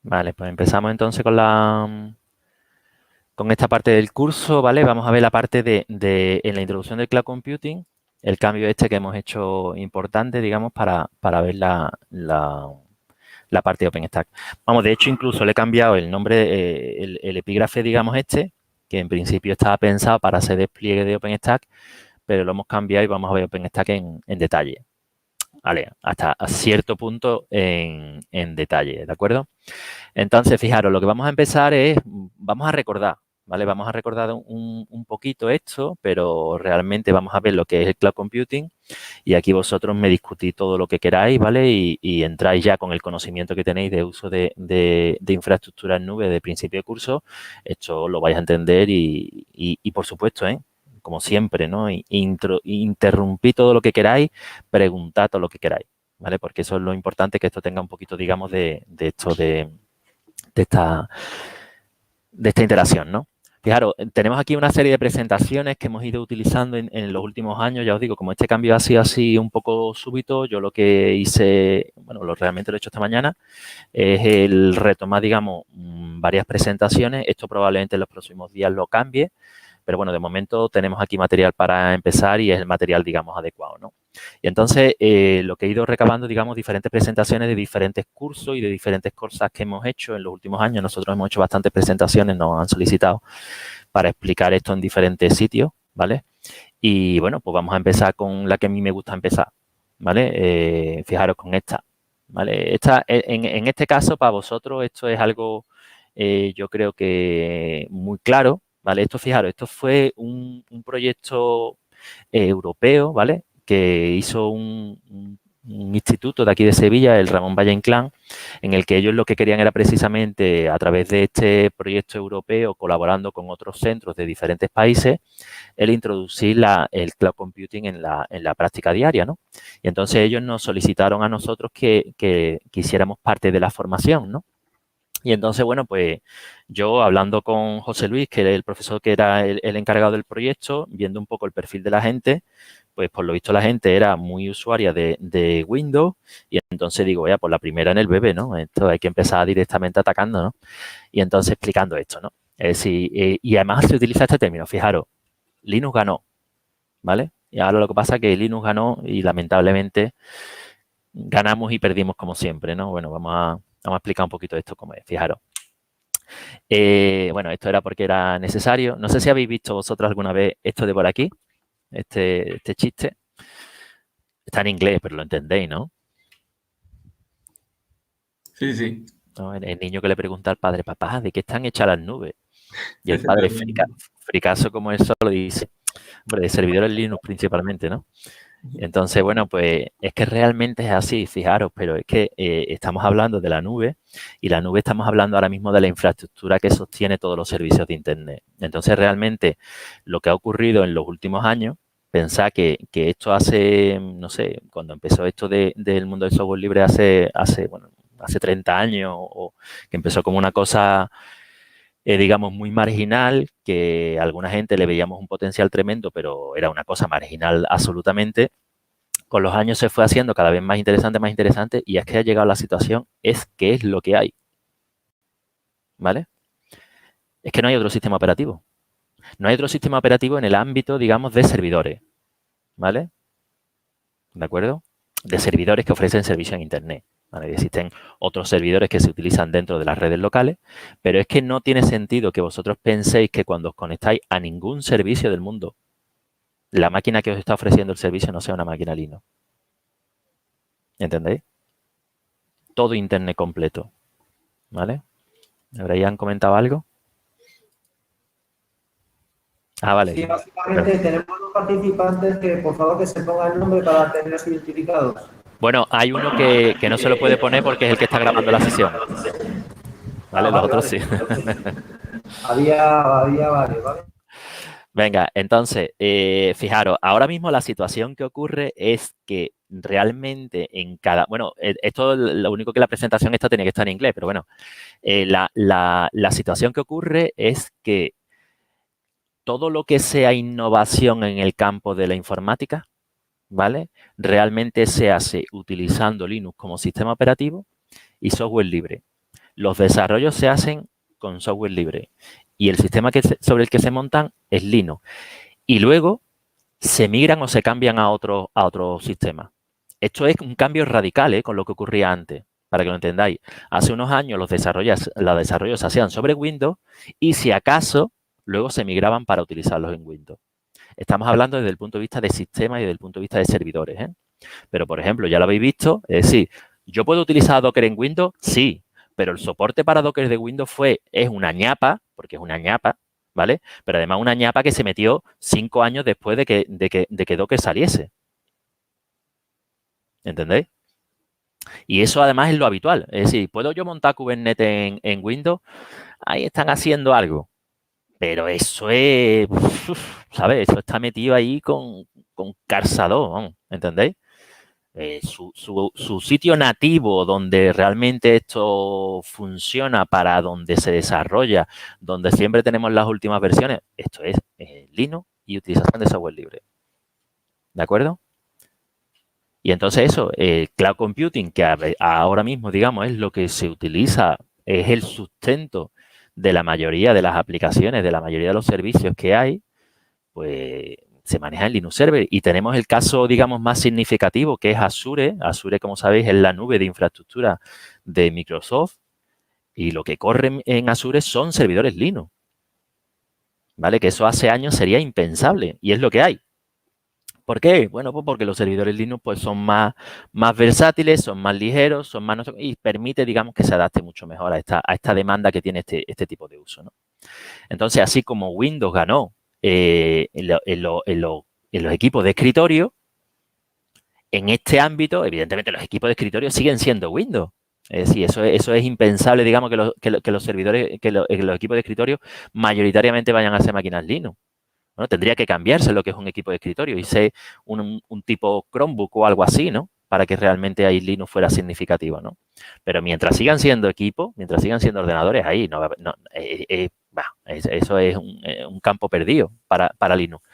Vale, pues empezamos entonces con esta parte del curso, ¿vale? Vamos a ver la parte en la introducción del Cloud Computing, el cambio este que hemos hecho importante, digamos, para ver la parte de OpenStack. Vamos, de hecho, incluso le he cambiado el nombre, el epígrafe, digamos, que en principio estaba pensado para hacer despliegue de OpenStack, pero lo hemos cambiado y vamos a ver OpenStack en detalle. Vale, hasta a cierto punto en detalle, ¿de acuerdo? Entonces, fijaros, lo que vamos a empezar vamos a recordar, ¿vale? Vamos a recordar un poquito esto, pero realmente vamos a ver lo que es el Cloud Computing y aquí vosotros me discutís todo lo que queráis, ¿vale? Y entráis ya con el conocimiento que tenéis de uso de infraestructura en nube de principio de curso, esto lo vais a entender y por supuesto, como siempre, ¿no? Interrumpí todo lo que queráis, preguntad todo lo que queráis, ¿vale? Porque eso es lo importante, que esto tenga un poquito, digamos, de esta interacción, ¿no? Fijaros, tenemos aquí una serie de presentaciones que hemos ido utilizando en los últimos años. Ya os digo, como este cambio ha sido así un poco súbito, yo lo que hice, bueno, realmente lo he hecho esta mañana, es el retomar, digamos, varias presentaciones. Esto probablemente en los próximos días lo cambie, pero bueno, de momento tenemos aquí material para empezar y es el material, digamos, adecuado, ¿no? Y entonces, lo que he ido recabando, digamos, diferentes presentaciones de diferentes cursos y de diferentes cosas que hemos hecho en los últimos años. Nosotros hemos hecho bastantes presentaciones, nos han solicitado para explicar esto en diferentes sitios, ¿vale? Y bueno, pues vamos a empezar con la que a mí me gusta empezar, ¿vale? Fijaros con esta, ¿vale? En este caso, para vosotros, esto es algo, yo creo que muy claro, ¿vale? Esto, fijaros, esto fue un proyecto europeo, ¿vale? Que hizo un instituto de aquí de Sevilla, el Ramón Valle Inclán, en el que ellos lo que querían era precisamente, a través de este proyecto europeo, colaborando con otros centros de diferentes países, el introducir el cloud computing en la práctica diaria, ¿no? Y entonces ellos nos solicitaron a nosotros que hiciéramos parte de la formación, ¿no? Y entonces, bueno, pues yo hablando con José Luis, que era el profesor que era el encargado del proyecto, viendo un poco el perfil de la gente, pues por lo visto la gente era muy usuaria de Windows y entonces digo, ya, pues la primera en el bebé, ¿no? Esto hay que empezar directamente atacando, ¿no? Y entonces explicando esto, ¿no? Es decir, y además se utiliza este término, fijaros, Linux ganó, ¿vale? Y ahora lo que pasa es que Linux ganó y lamentablemente ganamos y perdimos como siempre, ¿no? Bueno, vamos a explicar un poquito esto cómo es, fijaros. Bueno, esto era porque era necesario. No sé si habéis visto vosotros alguna vez esto de por aquí, este chiste. Está en inglés, pero lo entendéis, ¿no? Sí, sí, ¿No? El niño que le pregunta al padre, papá, ¿de qué están hechas las nubes? Y el padre, efectivamente. fricazo como él solo, dice, hombre, de servidores Linux principalmente, ¿no? Entonces, bueno, pues es que realmente es así, fijaros, pero es que estamos hablando de la nube y la nube estamos hablando ahora mismo de la infraestructura que sostiene todos los servicios de Internet. Entonces, realmente lo que ha ocurrido en los últimos años, pensar que esto hace, no sé, cuando empezó esto del mundo del software libre bueno, hace 30 años o que empezó como una cosa digamos, muy marginal, que a alguna gente le veíamos un potencial tremendo, pero era una cosa marginal absolutamente. Con los años se fue haciendo cada vez más interesante, y es que ha llegado la situación, es que es lo que hay, ¿vale? Es que no hay otro sistema operativo. No hay otro sistema operativo en el ámbito, digamos, de servidores, ¿vale? ¿De acuerdo? De servidores que ofrecen servicio en Internet. ¿Vale? Existen otros servidores que se utilizan dentro de las redes locales, pero es que no tiene sentido que vosotros penséis que cuando os conectáis a ningún servicio del mundo, la máquina que os está ofreciendo el servicio no sea una máquina Linux. ¿Entendéis? Todo Internet completo, ¿vale? ¿Habrían comentado algo? Ah, vale. Sí, básicamente tenemos dos participantes que por favor que se pongan el nombre para tenerlos identificados. Bueno, hay uno que no se lo puede poner porque es el que está grabando la sesión. ¿Vale? Ah, Los vale, otros vale. sí. Había varios, ¿vale? Venga, entonces, fijaros, ahora mismo la situación que ocurre es que realmente en cada... Bueno, esto, lo único que la presentación esta tenía que estar en inglés, pero bueno, la situación que ocurre es que todo lo que sea innovación en el campo de la informática, ¿vale? Realmente se hace utilizando Linux como sistema operativo y software libre. Los desarrollos se hacen con software libre y el sistema sobre el que se montan es Linux. Y luego se migran o se cambian a otro sistema. Esto es un cambio radical con lo que ocurría antes, para que lo entendáis. Hace unos años los desarrollos se hacían sobre Windows y si acaso luego se migraban para utilizarlos en Windows. Estamos hablando desde el punto de vista de sistemas y desde el punto de vista de servidores, ¿eh? Pero, por ejemplo, ya lo habéis visto, es decir, ¿yo puedo utilizar Docker en Windows? Sí, pero el soporte para Docker de Windows es una ñapa, porque es una ñapa, ¿vale? Pero además una ñapa que se metió 5 años después de que Docker saliese. ¿Entendéis? Y eso además es lo habitual. Es decir, ¿puedo yo montar Kubernetes en Windows? Ahí están haciendo algo. Pero eso es, ¿sabes? Eso está metido ahí con calzador, ¿entendéis? Su sitio nativo donde realmente esto funciona, para donde se desarrolla, donde siempre tenemos las últimas versiones, esto es Linux y utilización de software libre. ¿De acuerdo? Y entonces eso, Cloud Computing, que ahora mismo, digamos, es lo que se utiliza, es el sustento de la mayoría de las aplicaciones, de la mayoría de los servicios que hay, pues se maneja en Linux Server. Y tenemos el caso, digamos, más significativo, que es Azure. Azure, como sabéis, es la nube de infraestructura de Microsoft. Y lo que corre en Azure son servidores Linux. ¿Vale? Que eso hace años sería impensable. Y es lo que hay. ¿Por qué? Bueno, pues porque los servidores Linux pues son más versátiles, son más ligeros, son más y permite, digamos, que se adapte mucho mejor a esta demanda que tiene este tipo de uso, ¿no? Entonces, así como Windows ganó en los equipos de escritorio, en este ámbito, evidentemente, los equipos de escritorio siguen siendo Windows. Es decir, eso es impensable, digamos, que los servidores, que los equipos de escritorio mayoritariamente vayan a ser máquinas Linux. Bueno, tendría que cambiarse lo que es un equipo de escritorio y ser un tipo Chromebook o algo así, ¿no? Para que realmente ahí Linux fuera significativo, ¿no? Pero mientras sigan siendo equipos, mientras sigan siendo ordenadores, ahí eso es un campo perdido para Linux.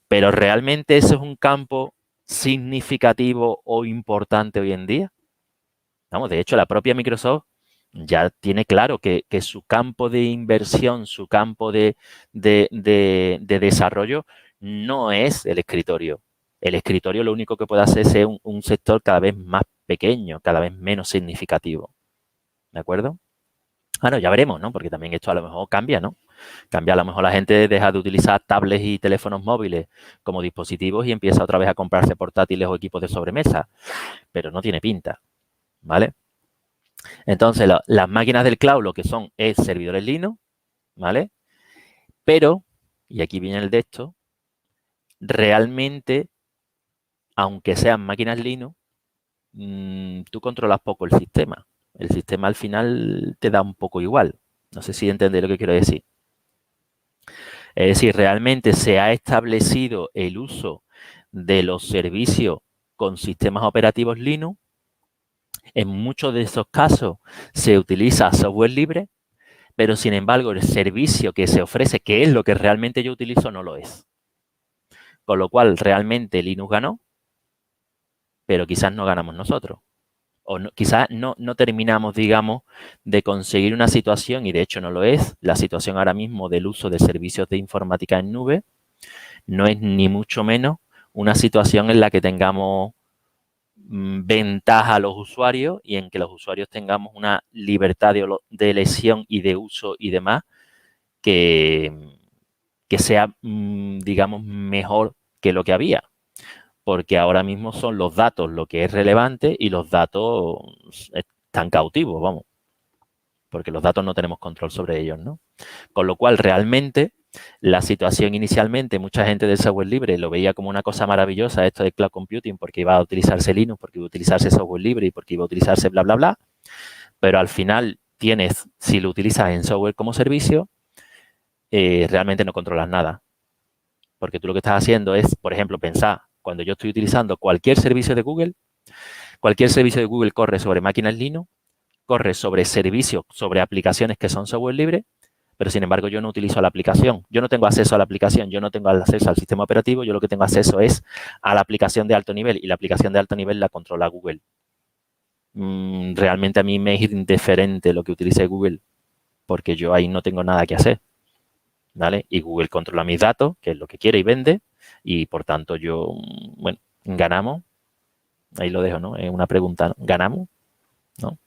Pero ¿realmente eso es un campo significativo o importante hoy en día? Vamos, de hecho, la propia Microsoft ya tiene claro que su campo de inversión, su campo de desarrollo no es el escritorio. El escritorio lo único que puede hacer es ser un sector cada vez más pequeño, cada vez menos significativo. ¿De acuerdo? Bueno, ya veremos, ¿no? Porque también esto a lo mejor cambia, ¿no? Cambia, a lo mejor la gente deja de utilizar tablets y teléfonos móviles como dispositivos y empieza otra vez a comprarse portátiles o equipos de sobremesa. Pero no tiene pinta, ¿vale? Entonces, las máquinas del cloud lo que son es servidores Linux, ¿vale? Pero, y aquí viene el de esto, realmente, aunque sean máquinas Linux, tú controlas poco el sistema. El sistema al final te da un poco igual. No sé si entendéis lo que quiero decir. Es decir, realmente se ha establecido el uso de los servicios con sistemas operativos Linux. En muchos de esos casos se utiliza software libre, pero sin embargo el servicio que se ofrece, que es lo que realmente yo utilizo, no lo es. Con lo cual realmente Linux ganó, pero quizás no ganamos nosotros. O no, quizás no terminamos, digamos, de conseguir una situación, y de hecho no lo es, la situación ahora mismo del uso de servicios de informática en nube, no es ni mucho menos una situación en la que tengamos ventaja a los usuarios y en que los usuarios tengamos una libertad de elección y de uso y demás que sea, digamos, mejor que lo que había. Porque ahora mismo son los datos lo que es relevante y los datos están cautivos, vamos. Porque los datos no tenemos control sobre ellos, ¿no? Con lo cual, realmente, la situación inicialmente, mucha gente del software libre lo veía como una cosa maravillosa, esto de cloud computing, porque iba a utilizarse Linux, porque iba a utilizarse software libre y porque iba a utilizarse bla, bla, bla. Pero al final tienes, si lo utilizas en software como servicio, realmente no controlas nada. Porque tú lo que estás haciendo es, por ejemplo, pensar, cuando yo estoy utilizando cualquier servicio de Google corre sobre máquinas Linux, corre sobre servicios, sobre aplicaciones que son software libre, pero sin embargo yo no utilizo la aplicación. Yo no tengo acceso a la aplicación, yo no tengo acceso al sistema operativo, yo lo que tengo acceso es a la aplicación de alto nivel y la aplicación de alto nivel la controla Google. realmente a mí me es indiferente lo que utilice Google, porque yo ahí no tengo nada que hacer, ¿vale? Y Google controla mis datos, que es lo que quiere y vende, y por tanto yo, bueno, ganamos, ahí lo dejo, ¿no? Es una pregunta, ¿no? ¿Ganamos? ¿No?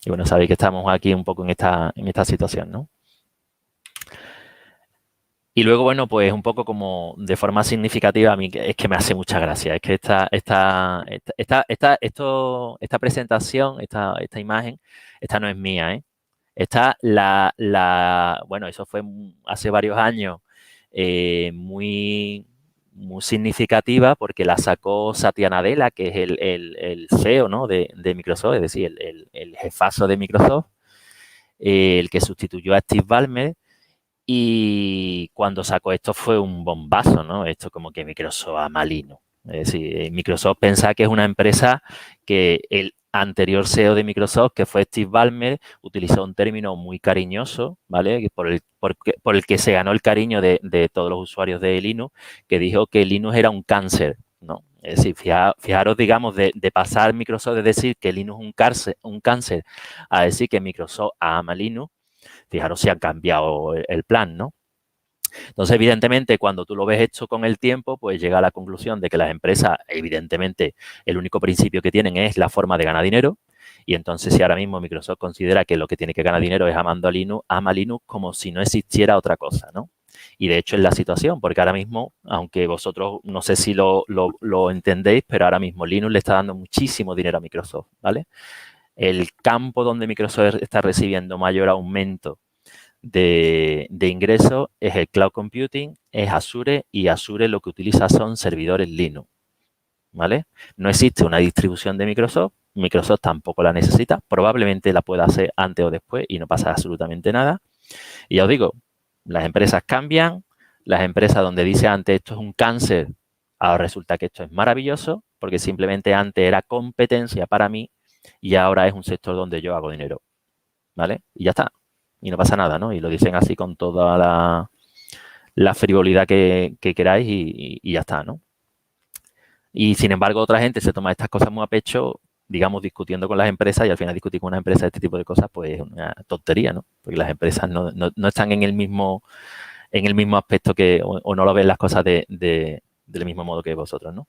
Y bueno, sabéis que estamos aquí un poco en esta situación, ¿no? Y luego, bueno, pues un poco como de forma significativa, a mí es que me hace mucha gracia. Es que esta presentación, esta imagen, esta no es mía, ¿eh? Esta bueno, eso fue hace varios años, muy significativa porque la sacó Satya Nadella, que es el CEO, ¿no? de Microsoft, es decir, el jefazo de Microsoft, el que sustituyó a Steve Ballmer. Y cuando sacó esto fue un bombazo, ¿no? Esto como que Microsoft ama Linux. Es decir, Microsoft piensa que es una empresa que el anterior CEO de Microsoft, que fue Steve Ballmer, utilizó un término muy cariñoso, ¿vale? Por el que se ganó el cariño de todos los usuarios de Linux, que dijo que Linux era un cáncer, ¿no? Es decir, fijaros, digamos, de pasar Microsoft de decir que Linux es un cáncer a decir que Microsoft ama Linux. Fijaros si han cambiado el plan, ¿no? Entonces, evidentemente, cuando tú lo ves hecho con el tiempo, pues llega a la conclusión de que las empresas, evidentemente, el único principio que tienen es la forma de ganar dinero. Y entonces, si ahora mismo Microsoft considera que lo que tiene que ganar dinero es amando a Linux, ama Linux como si no existiera otra cosa, ¿no? Y de hecho es la situación, porque ahora mismo, aunque vosotros no sé si lo entendéis, pero ahora mismo Linux le está dando muchísimo dinero a Microsoft, ¿vale? El campo donde Microsoft está recibiendo mayor aumento de ingresos es el cloud computing, es Azure, y Azure lo que utiliza son servidores Linux, ¿vale? No existe una distribución de Microsoft, Microsoft tampoco la necesita, probablemente la pueda hacer antes o después y no pasa absolutamente nada. Y ya os digo, las empresas cambian, las empresas donde dice antes esto es un cáncer, ahora resulta que esto es maravilloso, porque simplemente antes era competencia para mí y ahora es un sector donde yo hago dinero, ¿vale? Y ya está. Y no pasa nada, ¿no? Y lo dicen así con toda la frivolidad que queráis y ya está, ¿no? Y sin embargo, otra gente se toma estas cosas muy a pecho, digamos, discutiendo con las empresas, y al final discutir con una empresa de este tipo de cosas, pues es una tontería, ¿no? Porque las empresas no están en el mismo aspecto o no lo ven las cosas del mismo modo que vosotros, ¿no?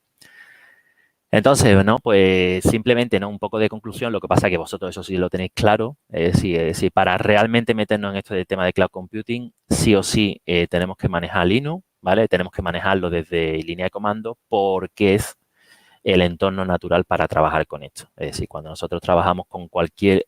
Entonces, ¿no? Pues simplemente, ¿no? Un poco de conclusión, lo que pasa es que vosotros eso sí lo tenéis claro, es decir, para realmente meternos en esto del tema de cloud computing, sí o sí tenemos que manejar Linux, ¿vale? Tenemos que manejarlo desde línea de comando porque es el entorno natural para trabajar con esto. Es decir, cuando nosotros trabajamos con cualquier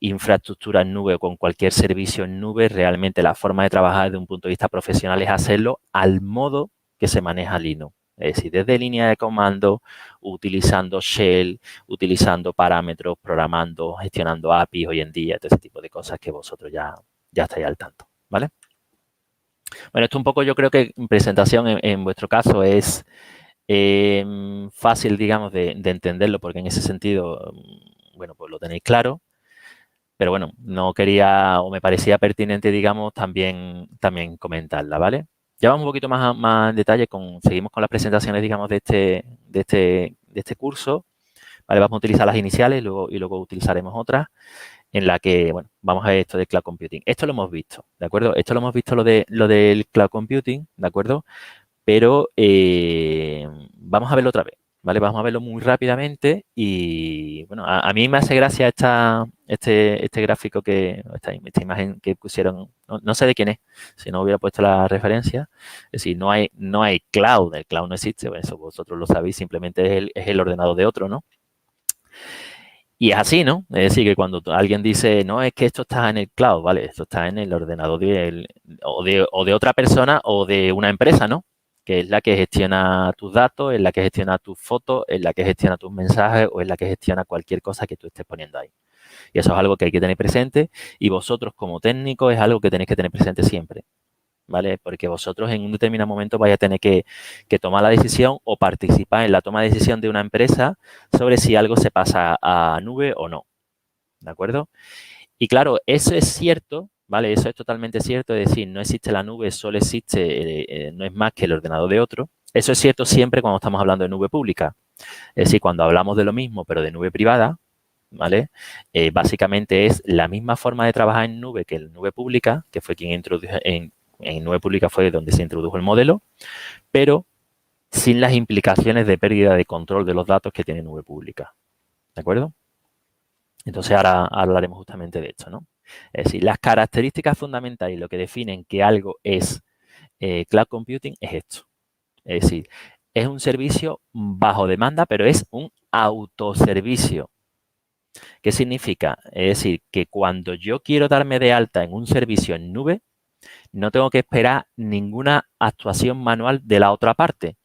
infraestructura en nube o con cualquier servicio en nube, realmente la forma de trabajar desde un punto de vista profesional es hacerlo al modo que se maneja Linux. Es decir, desde línea de comando, utilizando shell, utilizando parámetros, programando, gestionando APIs hoy en día, todo ese tipo de cosas que vosotros ya estáis al tanto, ¿vale? Bueno, esto un poco yo creo que presentación en vuestro caso es fácil, digamos, de entenderlo, porque en ese sentido, bueno, pues lo tenéis claro. Pero bueno, no quería o me parecía pertinente, digamos, también comentarla, ¿vale? Ya vamos un poquito más en detalle, seguimos con las presentaciones, digamos, de este curso, ¿vale? Vamos a utilizar las iniciales y luego utilizaremos otras en la que, bueno, vamos a ver esto de cloud computing. Esto lo hemos visto, ¿de acuerdo? Esto lo hemos visto lo del cloud computing, ¿de acuerdo? Pero vamos a verlo otra vez, ¿vale? Vamos a verlo muy rápidamente y, bueno, a mí me hace gracia este gráfico esta imagen que pusieron, no sé de quién es, si no hubiera puesto la referencia. Es decir, no hay cloud, el cloud no existe, bueno, eso vosotros lo sabéis, simplemente es el ordenador de otro, ¿no? Y es así, ¿no? Es decir, que cuando alguien dice, no, es que esto está en el cloud, ¿vale? Esto está en el ordenador o de otra persona o de una empresa, ¿no? Que es la que gestiona tus datos, es la que gestiona tus fotos, es la que gestiona tus mensajes o es la que gestiona cualquier cosa que tú estés poniendo ahí. Y eso es algo que hay que tener presente y vosotros como técnicos es algo que tenéis que tener presente siempre, ¿vale? Porque vosotros en un determinado momento vais a tener que tomar la decisión o participar en la toma de decisión de una empresa sobre si algo se pasa a nube o no, ¿de acuerdo? Y claro, eso es cierto, ¿vale? Eso es totalmente cierto, es decir, no existe la nube, no es más que el ordenador de otro. Eso es cierto siempre cuando estamos hablando de nube pública. Es decir, cuando hablamos de lo mismo, pero de nube privada, ¿vale? Básicamente es la misma forma de trabajar en nube que en nube pública, que fue quien introdujo, en nube pública fue donde se introdujo el modelo, pero sin las implicaciones de pérdida de control de los datos que tiene nube pública. ¿De acuerdo? Entonces ahora hablaremos justamente de esto, ¿no? Es decir, las características fundamentales y lo que definen que algo es cloud computing es esto. Es decir, es un servicio bajo demanda, pero es un autoservicio. ¿Qué significa? Es decir, que cuando yo quiero darme de alta en un servicio en nube, no tengo que esperar ninguna actuación manual de la otra parte.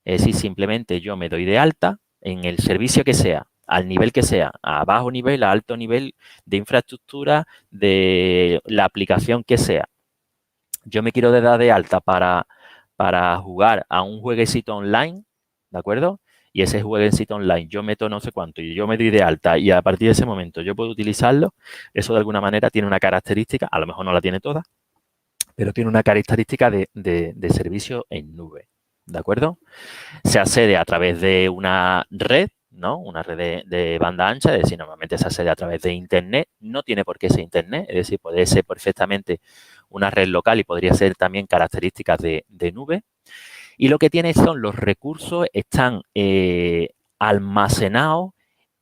Es decir, simplemente yo me doy de alta en el servicio que sea, al nivel que sea, a bajo nivel, a alto nivel de infraestructura, de la aplicación que sea. Yo me quiero dar de alta para jugar a un jueguecito online, ¿de acuerdo? Y ese jueguecito online, yo meto no sé cuánto y yo me doy de alta y a partir de ese momento yo puedo utilizarlo, eso de alguna manera tiene una característica, a lo mejor no la tiene toda, pero tiene una característica de servicio en nube, ¿de acuerdo? Se accede a través de una red, ¿no? Una red de banda ancha, es decir, normalmente se accede a través de Internet, no tiene por qué ser Internet, es decir, puede ser perfectamente una red local y podría ser también características de nube. Y lo que tiene son los recursos, están almacenados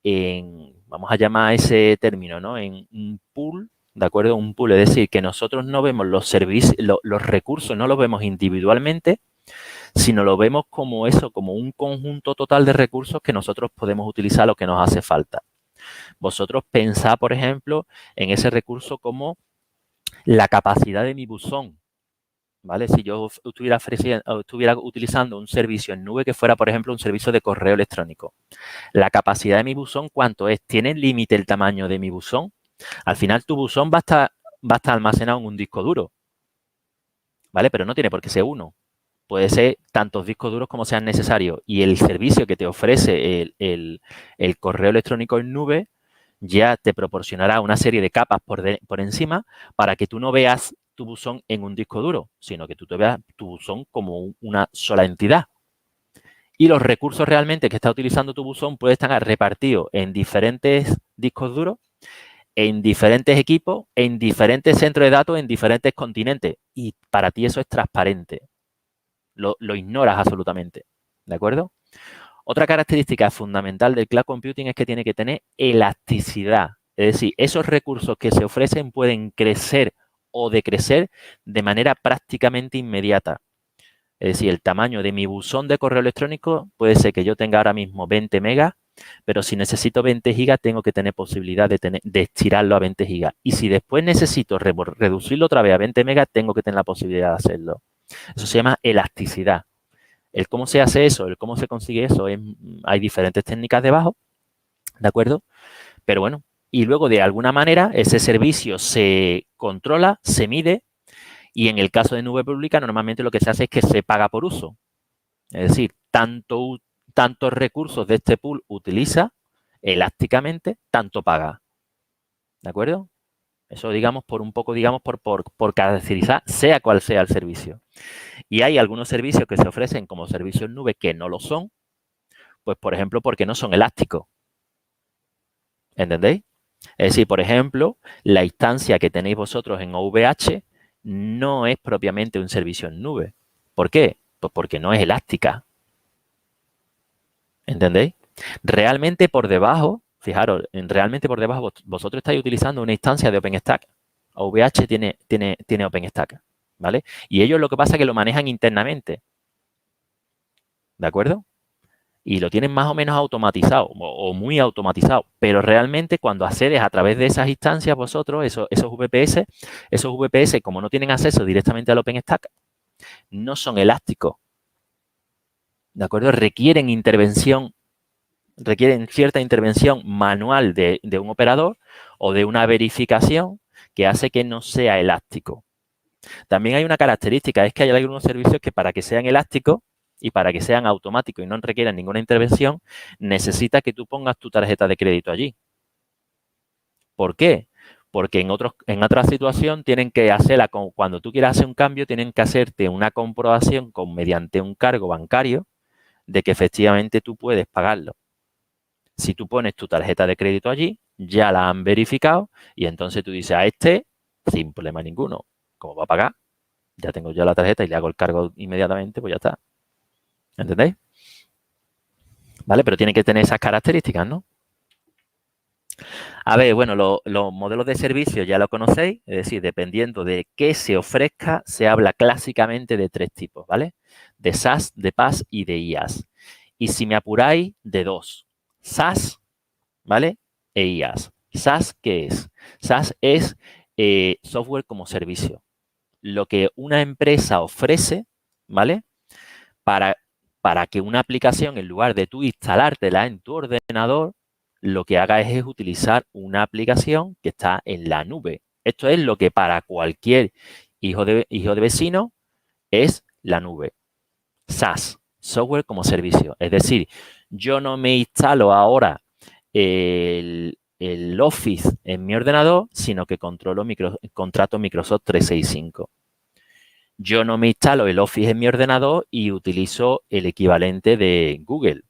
en, vamos a llamar ese término, ¿no? En un pool, ¿de acuerdo? Un pool, es decir, que nosotros no vemos los servicios, los recursos, no los vemos individualmente, sino lo vemos como eso, como un conjunto total de recursos que nosotros podemos utilizar lo que nos hace falta. Vosotros pensad, por ejemplo, en ese recurso como la capacidad de mi buzón, ¿vale? Si yo estuviera utilizando un servicio en nube que fuera, por ejemplo, un servicio de correo electrónico. La capacidad de mi buzón, ¿cuánto es? ¿Tiene límite el tamaño de mi buzón? Al final, tu buzón va a estar almacenado en un disco duro, ¿vale? Pero no tiene por qué ser uno. Puede ser tantos discos duros como sean necesarios. Y el servicio que te ofrece el correo electrónico en nube ya te proporcionará una serie de capas por encima para que tú no veas tu buzón en un disco duro, sino que tú te veas tu buzón como una sola entidad. Y los recursos realmente que está utilizando tu buzón pueden estar repartidos en diferentes discos duros, en diferentes equipos, en diferentes centros de datos, en diferentes continentes. Y para ti eso es transparente. Lo ignoras absolutamente. ¿De acuerdo? Otra característica fundamental del cloud computing es que tiene que tener elasticidad. Es decir, esos recursos que se ofrecen pueden crecer o decrecer de manera prácticamente inmediata. Es decir, el tamaño de mi buzón de correo electrónico puede ser que yo tenga ahora mismo 20 megas, pero si necesito 20 gigas tengo que tener posibilidad de estirarlo a 20 gigas. Y si después necesito reducirlo otra vez a 20 megas, tengo que tener la posibilidad de hacerlo. Eso se llama elasticidad. El cómo se hace eso, el cómo se consigue eso, hay diferentes técnicas debajo, ¿de acuerdo? Pero bueno, y luego de alguna manera ese servicio se controla, se mide y en el caso de nube pública normalmente lo que se hace es que se paga por uso. Es decir, tantos recursos de este pool utiliza elásticamente, tanto paga. ¿De acuerdo? Eso digamos por un poco, digamos, por caracterizar sea cual sea el servicio. Y hay algunos servicios que se ofrecen como servicios nube que no lo son, pues por ejemplo, porque no son elásticos. ¿Entendéis? Es decir, por ejemplo, la instancia que tenéis vosotros en OVH no es propiamente un servicio en nube. ¿Por qué? Pues porque no es elástica. ¿Entendéis? Realmente por debajo, fijaros, realmente por debajo vosotros estáis utilizando una instancia de OpenStack. OVH tiene OpenStack, ¿vale? Y ellos lo que pasa es que lo manejan internamente. ¿De acuerdo? Y lo tienen más o menos automatizado o muy automatizado, pero realmente cuando accedes a través de esas instancias vosotros, esos VPS, como no tienen acceso directamente al OpenStack, no son elásticos, ¿de acuerdo? Requieren cierta intervención manual de un operador o de una verificación que hace que no sea elástico. También hay una característica, es que hay algunos servicios que para que sean elásticos y para que sean automáticos y no requieran ninguna intervención, necesita que tú pongas tu tarjeta de crédito allí. ¿Por qué? Porque en otra situación tienen que hacerla, cuando tú quieras hacer un cambio, tienen que hacerte una comprobación mediante un cargo bancario, de que efectivamente tú puedes pagarlo. Si tú pones tu tarjeta de crédito allí, ya la han verificado y entonces tú dices a este, sin problema ninguno, ¿cómo va a pagar? Ya tengo yo la tarjeta y le hago el cargo inmediatamente, pues ya está. ¿Entendéis? ¿Vale? Pero tiene que tener esas características, ¿no? A ver, bueno, los modelos de servicio ya lo conocéis, es decir, dependiendo de qué se ofrezca, se habla clásicamente de 3 tipos, ¿vale? De SaaS, de PaaS y de IaaS. Y si me apuráis, de 2. SaaS, ¿vale? E IaaS. ¿SaaS qué es? SaaS es software como servicio. Lo que una empresa ofrece, ¿vale? Para, para que una aplicación, en lugar de tú instalártela en tu ordenador, lo que haga es utilizar una aplicación que está en la nube. Esto es lo que para cualquier hijo de vecino es la nube. SaaS, software como servicio. Es decir, yo no me instalo ahora el Office en mi ordenador, sino que contrato Microsoft 365. Yo no me instalo el Office en mi ordenador y utilizo el equivalente de Google,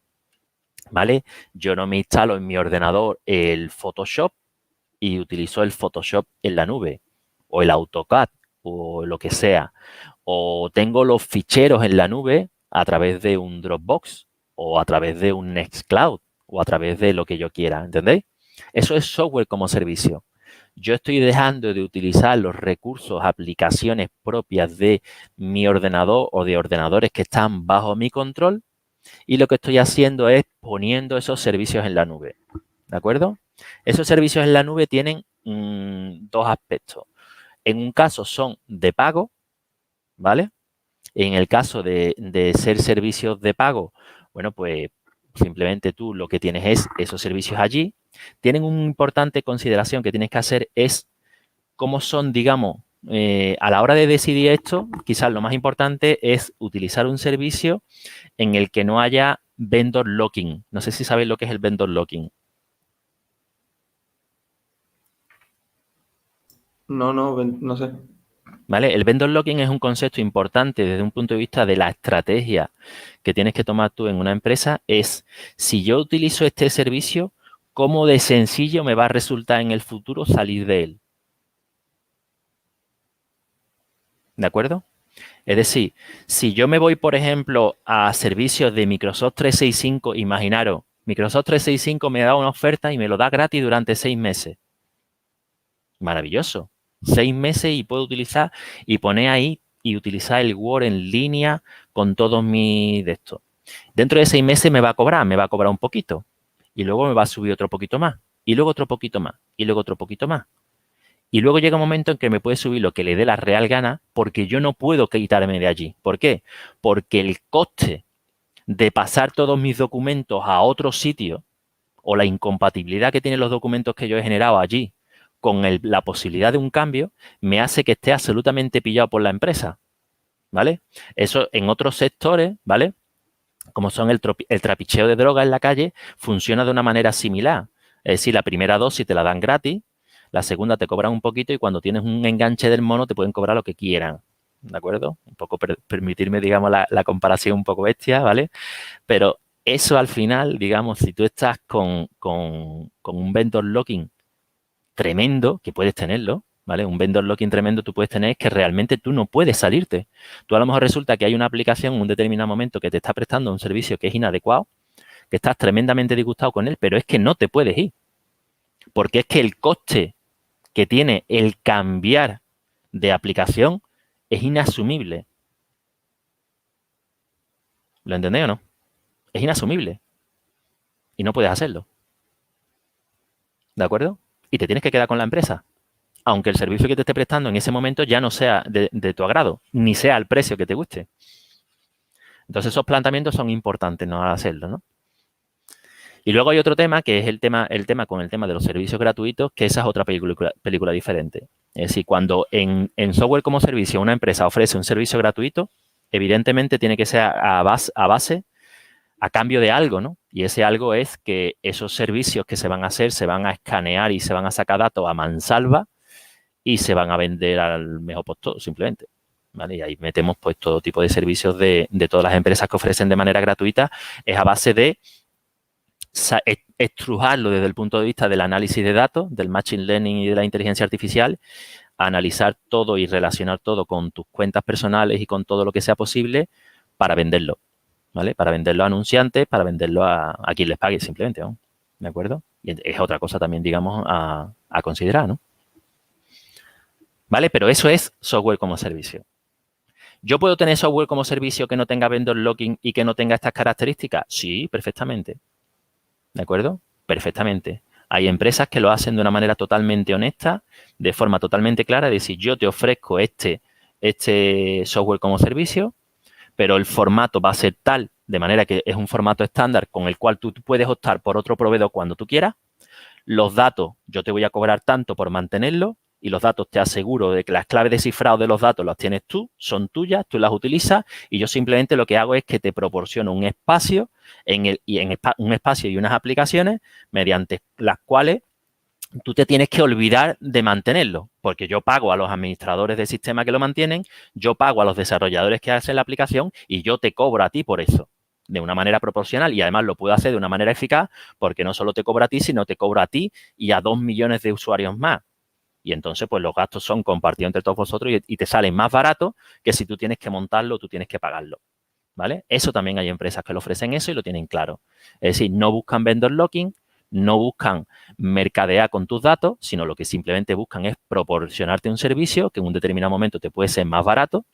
¿vale? Yo no me instalo en mi ordenador el Photoshop y utilizo el Photoshop en la nube, o el AutoCAD, o lo que sea. O tengo los ficheros en la nube a través de un Dropbox, o a través de un Nextcloud, o a través de lo que yo quiera, ¿entendéis? Eso es software como servicio. Yo estoy dejando de utilizar los recursos, aplicaciones propias de mi ordenador o de ordenadores que están bajo mi control y lo que estoy haciendo es poniendo esos servicios en la nube. ¿De acuerdo? Esos servicios en la nube tienen 2 aspectos. En un caso son de pago, ¿vale? En el caso de ser servicios de pago, bueno, pues simplemente tú lo que tienes es esos servicios allí. Tienen una importante consideración que tienes que hacer es cómo son, digamos, a la hora de decidir esto, quizás lo más importante es utilizar un servicio en el que no haya vendor locking. No sé si sabéis lo que es el vendor locking. No sé. ¿Vale? El vendor locking es un concepto importante desde un punto de vista de la estrategia que tienes que tomar tú en una empresa. Es, si yo utilizo este servicio, ¿cómo de sencillo me va a resultar en el futuro salir de él? ¿De acuerdo? Es decir, si yo me voy, por ejemplo, a servicios de Microsoft 365, imaginaros, Microsoft 365 me da una oferta y me lo da gratis durante 6 meses. Maravilloso. 6 meses y puedo utilizar y poner ahí y utilizar el Word en línea con todos mis de estos. Dentro de 6 meses me va a cobrar un poquito. Y luego me va a subir otro poquito más. Y luego otro poquito más. Y luego otro poquito más. Y luego llega un momento en que me puede subir lo que le dé la real gana porque yo no puedo quitarme de allí. ¿Por qué? Porque el coste de pasar todos mis documentos a otro sitio o la incompatibilidad que tienen los documentos que yo he generado allí con la posibilidad de un cambio me hace que esté absolutamente pillado por la empresa. ¿Vale? Eso en otros sectores, ¿vale? Como son el trapicheo de drogas en la calle, funciona de una manera similar. Es decir, la primera dosis te la dan gratis, la segunda te cobran un poquito y cuando tienes un enganche del mono te pueden cobrar lo que quieran. ¿De acuerdo? Un poco permitirme, digamos, la comparación un poco bestia, ¿vale? Pero eso al final, digamos, si tú estás con un vendor locking tremendo, que puedes tenerlo, ¿vale? Un vendor locking tremendo tú puedes tener que realmente tú no puedes salirte. Tú a lo mejor resulta que hay una aplicación en un determinado momento que te está prestando un servicio que es inadecuado, que estás tremendamente disgustado con él, pero es que no te puedes ir. Porque es que el coste que tiene el cambiar de aplicación es inasumible. ¿Lo entendéis o no? Es inasumible. Y no puedes hacerlo. ¿De acuerdo? Y te tienes que quedar con la empresa. Aunque el servicio que te esté prestando en ese momento ya no sea de tu agrado, ni sea al precio que te guste. Entonces esos planteamientos son importantes no hacerlo, ¿no? Y luego hay otro tema que es el tema con el tema de los servicios gratuitos, que esa es otra película diferente. Es decir, cuando en software como servicio una empresa ofrece un servicio gratuito, evidentemente tiene que ser a cambio de algo, ¿no? Y ese algo es que esos servicios que se van a hacer se van a escanear y se van a sacar datos a mansalva y se van a vender al mejor postor, simplemente. ¿vale? Y ahí metemos pues todo tipo de servicios de todas las empresas que ofrecen de manera gratuita. Es a base de estrujarlo desde el punto de vista del análisis de datos, del machine learning y de la inteligencia artificial, analizar todo y relacionar todo con tus cuentas personales y con todo lo que sea posible para venderlo, ¿vale? Para venderlo a anunciantes, para venderlo a quien les pague simplemente, ¿no? ¿De acuerdo? Y es otra cosa también, digamos, a considerar, ¿no? ¿Vale? Pero eso es software como servicio. ¿Yo puedo tener software como servicio que no tenga vendor locking y que no tenga estas características? Sí, perfectamente. ¿De acuerdo? Perfectamente. Hay empresas que lo hacen de una manera totalmente honesta, de forma totalmente clara, de decir, yo te ofrezco este software como servicio, pero el formato va a ser tal, de manera que es un formato estándar con el cual tú puedes optar por otro proveedor cuando tú quieras. Los datos, yo te voy a cobrar tanto por mantenerlo, y los datos te aseguro de que las claves de cifrado de los datos las tienes tú, son tuyas, tú las utilizas, y yo simplemente lo que hago es que te proporciono un espacio un espacio y unas aplicaciones mediante las cuales tú te tienes que olvidar de mantenerlo, porque yo pago a los administradores del sistema que lo mantienen, yo pago a los desarrolladores que hacen la aplicación y yo te cobro a ti por eso, de una manera proporcional, y además lo puedo hacer de una manera eficaz porque no solo te cobro a ti, sino te cobro a ti y a 2 millones de usuarios más. Y entonces, pues los gastos son compartidos entre todos vosotros y te salen más barato que si tú tienes que montarlo, tú tienes que pagarlo. ¿Vale? Eso también hay empresas que lo ofrecen eso y lo tienen claro. Es decir, no buscan vendor locking, no buscan mercadear con tus datos, sino lo que simplemente buscan es proporcionarte un servicio que en un determinado momento te puede ser más barato,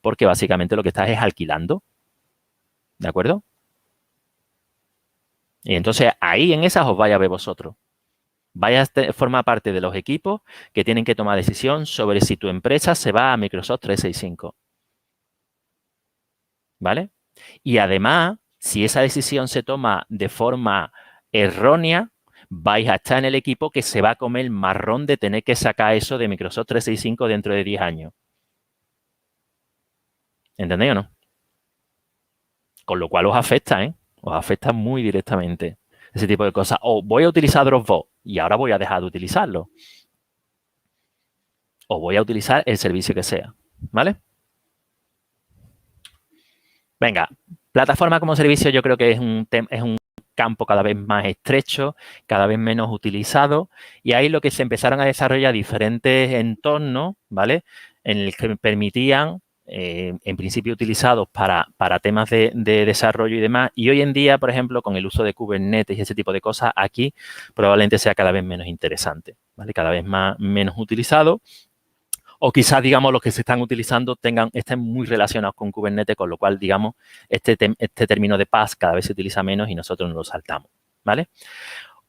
porque básicamente lo que estás es alquilando. ¿De acuerdo? Y entonces ahí en esas os vais a ver vosotros. Vais a formar parte de los equipos que tienen que tomar decisión sobre si tu empresa se va a Microsoft 365. ¿Vale? Y además, si esa decisión se toma de forma errónea, vais a estar en el equipo que se va a comer el marrón de tener que sacar eso de Microsoft 365 dentro de 10 años. ¿Entendéis o no? Con lo cual os afecta, ¿eh? Os afecta muy directamente ese tipo de cosas. O voy a utilizar Dropbox y ahora voy a dejar de utilizarlo. O voy a utilizar el servicio que sea. ¿Vale? Venga, plataforma como servicio yo creo que es un campo cada vez más estrecho, cada vez menos utilizado, y ahí lo que se empezaron a desarrollar diferentes entornos, ¿vale? En el que permitían, en principio utilizados para temas de desarrollo y demás, y hoy en día, por ejemplo, con el uso de Kubernetes y ese tipo de cosas, aquí probablemente sea cada vez menos interesante, ¿vale? Cada vez menos utilizado. O quizás, digamos, los que se están utilizando estén muy relacionados con Kubernetes, con lo cual, digamos, este término de PaaS cada vez se utiliza menos y nosotros nos lo saltamos, ¿vale?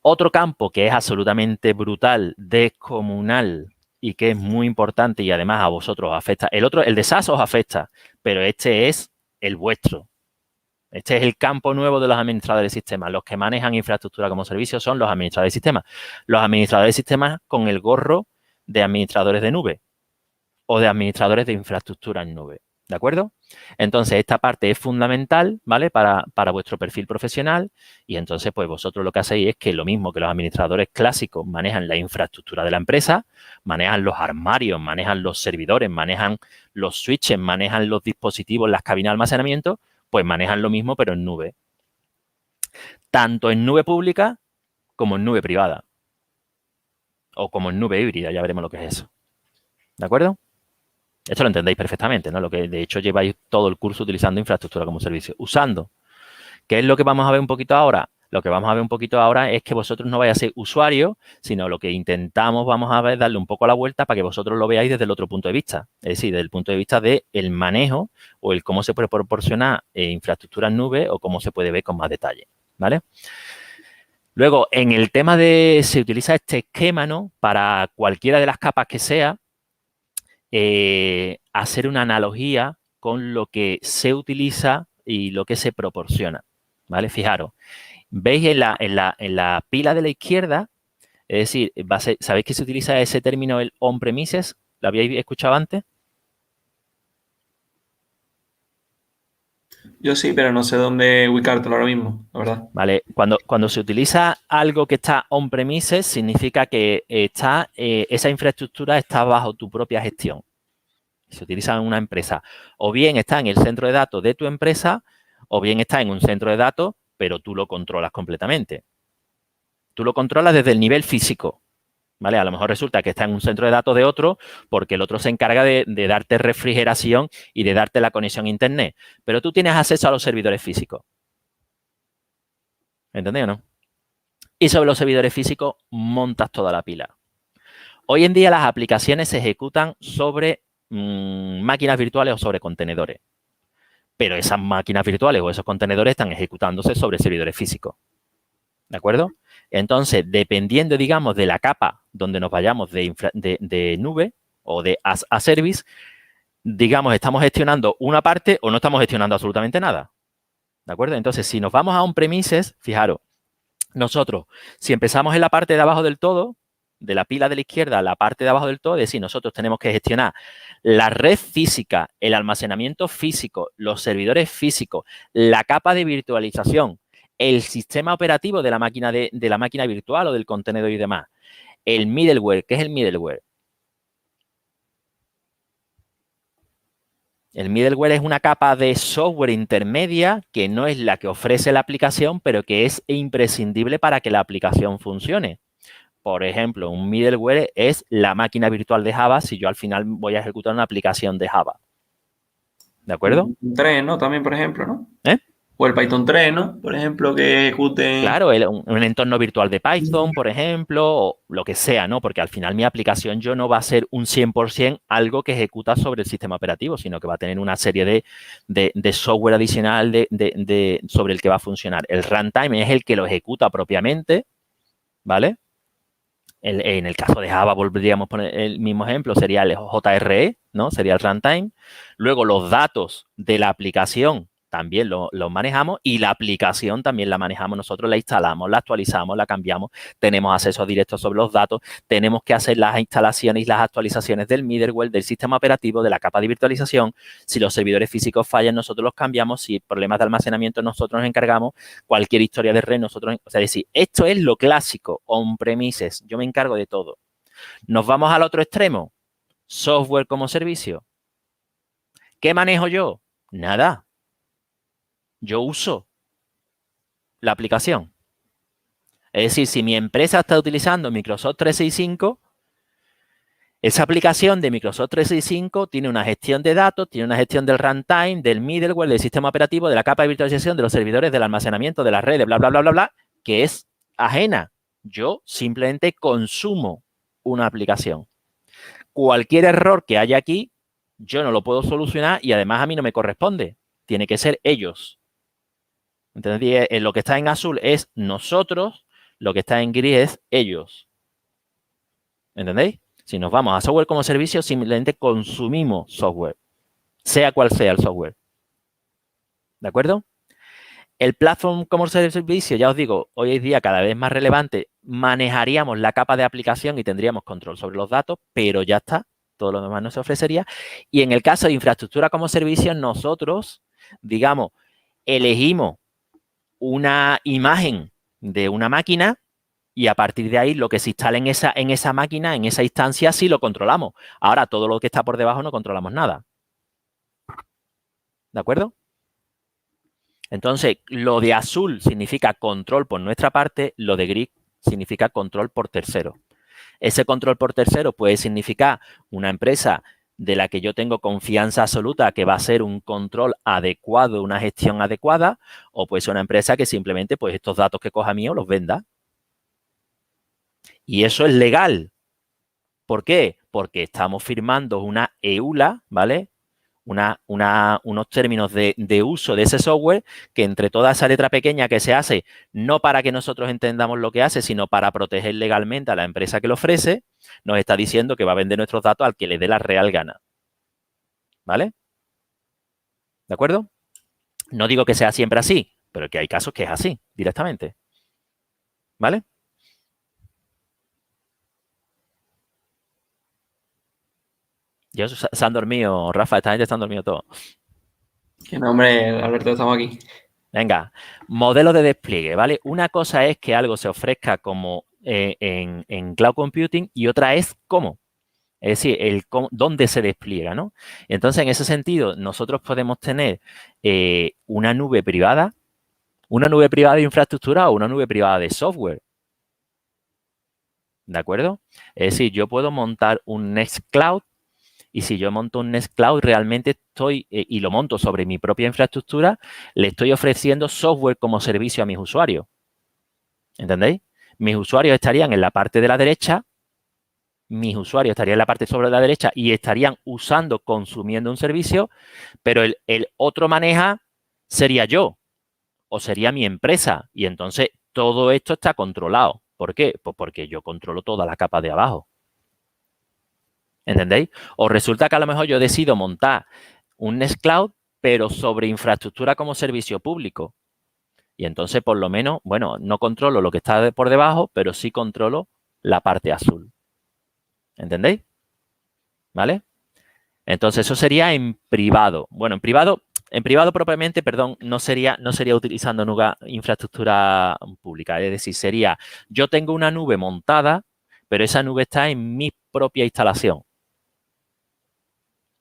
Otro campo que es absolutamente brutal, descomunal y que es muy importante y además a vosotros os afecta. El de SaaS os afecta, pero este es el vuestro. Este es el campo nuevo de los administradores de sistemas. Los que manejan infraestructura como servicio son los administradores de sistemas. Los administradores de sistemas con el gorro de administradores de nube o de administradores de infraestructura en nube, ¿de acuerdo? Entonces, esta parte es fundamental, ¿vale? Para vuestro perfil profesional y entonces, pues vosotros lo que hacéis es que lo mismo que los administradores clásicos manejan la infraestructura de la empresa, manejan los armarios, manejan los servidores, manejan los switches, manejan los dispositivos, las cabinas de almacenamiento, pues manejan lo mismo, pero en nube. Tanto en nube pública como en nube privada. O como en nube híbrida, ya veremos lo que es eso. ¿De acuerdo? Esto lo entendéis perfectamente, ¿no? Lo que de hecho lleváis todo el curso utilizando infraestructura como servicio. Usando. ¿Qué es lo que vamos a ver un poquito ahora? Lo que vamos a ver un poquito ahora es que vosotros no vais a ser usuarios, sino lo que intentamos, vamos a ver, darle un poco la vuelta para que vosotros lo veáis desde el otro punto de vista. Es decir, desde el punto de vista del manejo o el cómo se puede proporcionar infraestructura en nube o cómo se puede ver con más detalle, ¿vale? Luego, en el tema de se utiliza este esquema, ¿no? Para cualquiera de las capas que sea, hacer una analogía con lo que se utiliza y lo que se proporciona, ¿vale? Fijaros, veis en la pila de la izquierda, es decir, ¿sabéis que se utiliza ese término, el on-premises? ¿Lo habíais escuchado antes? Yo sí, pero no sé dónde ubicártelo ahora mismo, la verdad. Vale, cuando se utiliza algo que está on-premises, significa que esa infraestructura está bajo tu propia gestión. se utiliza en una empresa, o bien está en el centro de datos de tu empresa, o bien está en un centro de datos, pero tú lo controlas completamente. Tú lo controlas desde el nivel físico, ¿vale? A lo mejor resulta que está en un centro de datos de otro porque el otro se encarga de darte refrigeración y de darte la conexión a Internet, pero tú tienes acceso a los servidores físicos. ¿Entendés o no? Y sobre los servidores físicos montas toda la pila. Hoy en día las aplicaciones se ejecutan sobre máquinas virtuales o sobre contenedores. Pero esas máquinas virtuales o esos contenedores están ejecutándose sobre servidores físicos. ¿De acuerdo? Entonces, dependiendo, digamos, de la capa donde nos vayamos de nube o de as a service, digamos, estamos gestionando una parte o no estamos gestionando absolutamente nada. ¿De acuerdo? Entonces, si nos vamos a on-premises, fijaros, nosotros, si empezamos en la parte de abajo del todo, de la pila de la izquierda a la parte de abajo del todo, es decir, nosotros tenemos que gestionar la red física, el almacenamiento físico, los servidores físicos, la capa de virtualización, el sistema operativo de la máquina virtual o del contenedor y demás. El middleware, ¿qué es el middleware? El middleware es una capa de software intermedia que no es la que ofrece la aplicación, pero que es imprescindible para que la aplicación funcione. Por ejemplo, un middleware es la máquina virtual de Java si yo al final voy a ejecutar una aplicación de Java. ¿De acuerdo? Un 3, ¿no? También, por ejemplo, ¿no? ¿Eh? O el Python 3, ¿no? Por ejemplo, que ejecute... Claro, un entorno virtual de Python, por ejemplo, o lo que sea, ¿no? Porque al final mi aplicación yo no va a ser un 100% algo que ejecuta sobre el sistema operativo, sino que va a tener una serie de software adicional sobre el que va a funcionar. El runtime es el que lo ejecuta propiamente, ¿vale? En el caso de Java, volveríamos a poner el mismo ejemplo, sería el JRE, ¿no? Sería el runtime. Luego los datos de la aplicación también los manejamos y la aplicación también la manejamos nosotros, la instalamos, la actualizamos, la cambiamos, tenemos acceso directo sobre los datos, tenemos que hacer las instalaciones y las actualizaciones del middleware, del sistema operativo, de la capa de virtualización. Si los servidores físicos fallan, nosotros los cambiamos. Si hay problemas de almacenamiento, nosotros nos encargamos. Cualquier historia de red, nosotros... O sea, es decir, esto es lo clásico, on-premises. Yo me encargo de todo. Nos vamos al otro extremo. Software como servicio. ¿Qué manejo yo? Nada. Yo uso la aplicación. Es decir, si mi empresa está utilizando Microsoft 365, esa aplicación de Microsoft 365 tiene una gestión de datos, tiene una gestión del runtime, del middleware, del sistema operativo, de la capa de virtualización, de los servidores, del almacenamiento, de las redes, bla, bla, bla, bla, bla, que es ajena. Yo simplemente consumo una aplicación. Cualquier error que haya aquí, yo no lo puedo solucionar y además a mí no me corresponde. Tiene que ser ellos. ¿Entendéis? Lo que está en azul es nosotros, lo que está en gris es ellos. ¿Entendéis? Si nos vamos a software como servicio, simplemente consumimos software, sea cual sea el software. ¿De acuerdo? El platform como servicio, ya os digo, hoy en día cada vez más relevante, manejaríamos la capa de aplicación y tendríamos control sobre los datos, pero ya está, todo lo demás no se ofrecería. Y en el caso de infraestructura como servicio, nosotros, digamos, elegimos una imagen de una máquina y a partir de ahí lo que se instala en esa máquina, en esa instancia, sí lo controlamos. Ahora, todo lo que está por debajo no controlamos nada. ¿De acuerdo? Entonces, lo de azul significa control por nuestra parte, lo de gris significa control por tercero. Ese control por tercero puede significar una empresa de la que yo tengo confianza absoluta que va a ser un control adecuado, una gestión adecuada, o puede ser una empresa que simplemente pues estos datos que coja mío los venda. Y eso es legal. ¿Por qué? Porque estamos firmando una EULA, ¿vale? Unos términos de uso de ese software que entre toda esa letra pequeña que se hace, no para que nosotros entendamos lo que hace, sino para proteger legalmente a la empresa que lo ofrece, nos está diciendo que va a vender nuestros datos al que le dé la real gana. ¿Vale? ¿De acuerdo? No digo que sea siempre así, pero que hay casos que es así, directamente. ¿Vale? Ya se han dormido, Rafa, esta gente se han dormido todos. Que no, hombre, Alberto, estamos aquí. Venga, modelo de despliegue, ¿vale? Una cosa es que algo se ofrezca como en cloud computing y otra es cómo. Es decir, dónde se despliega, ¿no? Entonces, en ese sentido, nosotros podemos tener una nube privada de infraestructura o una nube privada de software. ¿De acuerdo? Es decir, yo puedo montar un Nextcloud y si yo monto un Nextcloud, realmente estoy, y lo monto sobre mi propia infraestructura, le estoy ofreciendo software como servicio a mis usuarios. ¿Entendéis? Mis usuarios estarían en la parte de la derecha, mis usuarios estarían en la parte sobre la derecha y estarían usando, consumiendo un servicio, pero el otro maneja sería yo o sería mi empresa. Y entonces todo esto está controlado. ¿Por qué? Pues porque yo controlo toda la capa de abajo. ¿Entendéis? O resulta que a lo mejor yo decido montar un Nextcloud, pero sobre infraestructura como servicio público. Y entonces, por lo menos, bueno, no controlo lo que está por debajo, pero sí controlo la parte azul. ¿Entendéis? ¿Vale? Entonces, eso sería en privado. Bueno, en privado propiamente, perdón, no sería utilizando infraestructura pública. Es decir, sería, yo tengo una nube montada, pero esa nube está en mi propia instalación.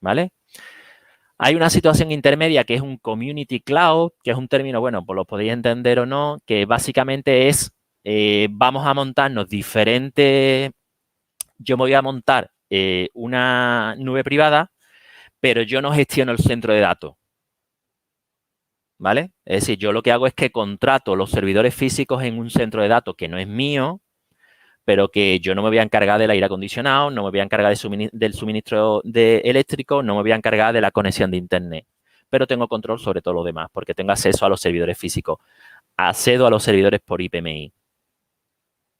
¿Vale? Hay una situación intermedia que es un Community Cloud, que es un término, bueno, pues lo podéis entender o no, que básicamente es, vamos a montarnos diferentes, yo me voy a montar una nube privada, pero yo no gestiono el centro de datos. ¿Vale? Es decir, yo lo que hago es que contrato los servidores físicos en un centro de datos que no es mío, pero que yo no me voy a encargar del aire acondicionado, no me voy a encargar del suministro eléctrico, no me voy a encargar de la conexión de Internet. Pero tengo control sobre todo lo demás, porque tengo acceso a los servidores físicos. Accedo a los servidores por IPMI.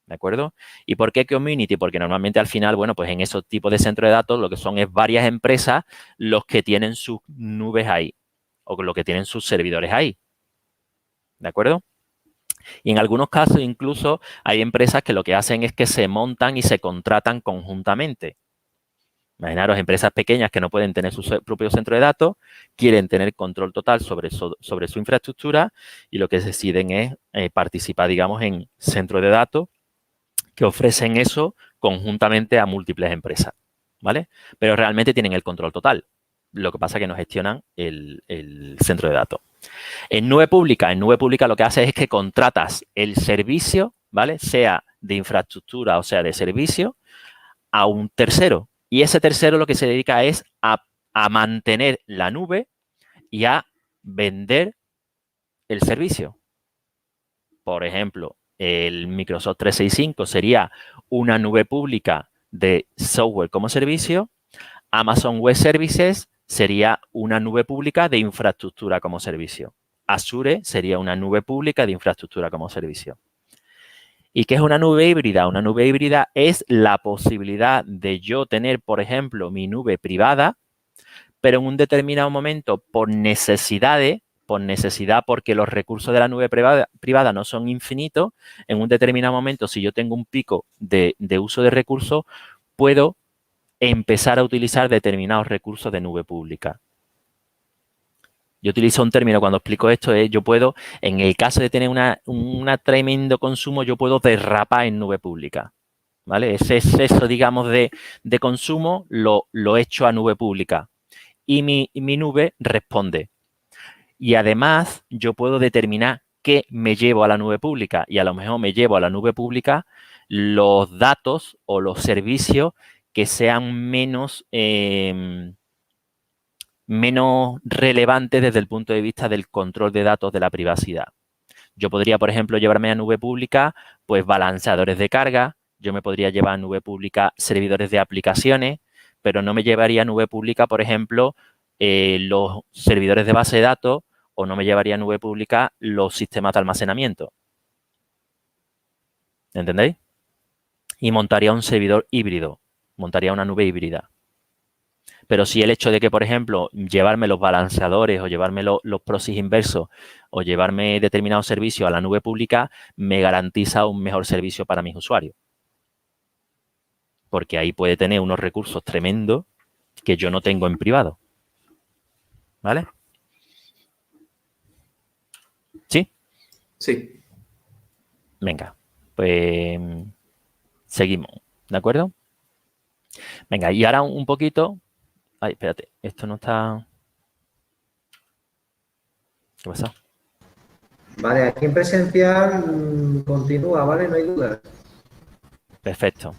¿De acuerdo? ¿Y por qué Community? Porque normalmente al final, bueno, pues en esos tipos de centros de datos lo que son es varias empresas los que tienen sus nubes ahí o los que tienen sus servidores ahí. ¿De acuerdo? Y en algunos casos incluso hay empresas que lo que hacen es que se montan y se contratan conjuntamente. Imaginaros empresas pequeñas que no pueden tener su propio centro de datos, quieren tener control total sobre su infraestructura y lo que deciden es participar, digamos, en centros de datos que ofrecen eso conjuntamente a múltiples empresas, ¿vale? Pero realmente tienen el control total. Lo que pasa es que no gestionan el centro de datos. En nube pública lo que haces es que contratas el servicio, ¿vale? Sea de infraestructura o sea de servicio, a un tercero. Y ese tercero lo que se dedica es a mantener la nube y a vender el servicio. Por ejemplo, el Microsoft 365 sería una nube pública de software como servicio. Amazon Web Services sería una nube pública de infraestructura como servicio. Azure sería una nube pública de infraestructura como servicio. ¿Y qué es una nube híbrida? Una nube híbrida es la posibilidad de yo tener, por ejemplo, mi nube privada, pero en un determinado momento por necesidad porque los recursos de la nube privada no son infinitos, en un determinado momento, si yo tengo un pico de uso de recursos, puedo empezar a utilizar determinados recursos de nube pública. Yo utilizo un término cuando explico esto, yo puedo, en el caso de tener un tremendo consumo, yo puedo derrapar en nube pública. ¿Vale? Ese exceso, digamos, de consumo lo echo a nube pública. Y mi nube responde. Y además, yo puedo determinar qué me llevo a la nube pública. Y a lo mejor me llevo a la nube pública los datos o los servicios que sean menos relevantes desde el punto de vista del control de datos de la privacidad. Yo podría, por ejemplo, llevarme a nube pública, pues, balanceadores de carga. Yo me podría llevar a nube pública servidores de aplicaciones, pero no me llevaría a nube pública, por ejemplo, los servidores de base de datos o no me llevaría a nube pública los sistemas de almacenamiento. ¿Entendéis? Y montaría un servidor híbrido, montaría una nube híbrida. Pero si el hecho de que, por ejemplo, llevarme los balanceadores o llevarme los proxies inversos o llevarme determinados servicios a la nube pública me garantiza un mejor servicio para mis usuarios. Porque ahí puede tener unos recursos tremendos que yo no tengo en privado. ¿Vale? ¿Sí? Sí. Venga, pues seguimos. ¿De acuerdo? Venga, y ahora un poquito. Ay, espérate, esto no está. ¿Qué pasa? Vale, aquí en presencial continúa, ¿vale? No hay dudas. Perfecto.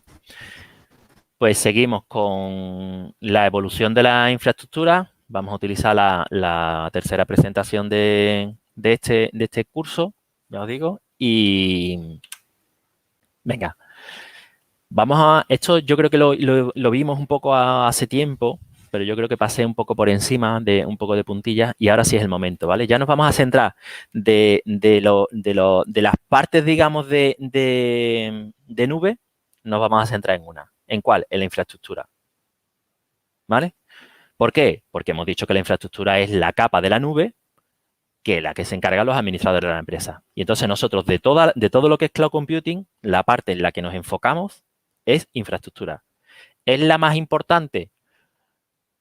Pues seguimos con la evolución de la infraestructura. Vamos a utilizar la tercera presentación de este curso, ya os digo. Y venga, esto yo creo que lo vimos un poco hace tiempo, pero yo creo que pasé un poco por encima de un poco de puntillas y ahora sí es el momento, ¿vale? Ya nos vamos a centrar de las partes, digamos, de nube, nos vamos a centrar en una. ¿En cuál? En la infraestructura, ¿vale? ¿Por qué? Porque hemos dicho que la infraestructura es la capa de la nube que es la que se encargan los administradores de la empresa. Y entonces nosotros de todo lo que es cloud computing, la parte en la que nos enfocamos es infraestructura. ¿Es la más importante?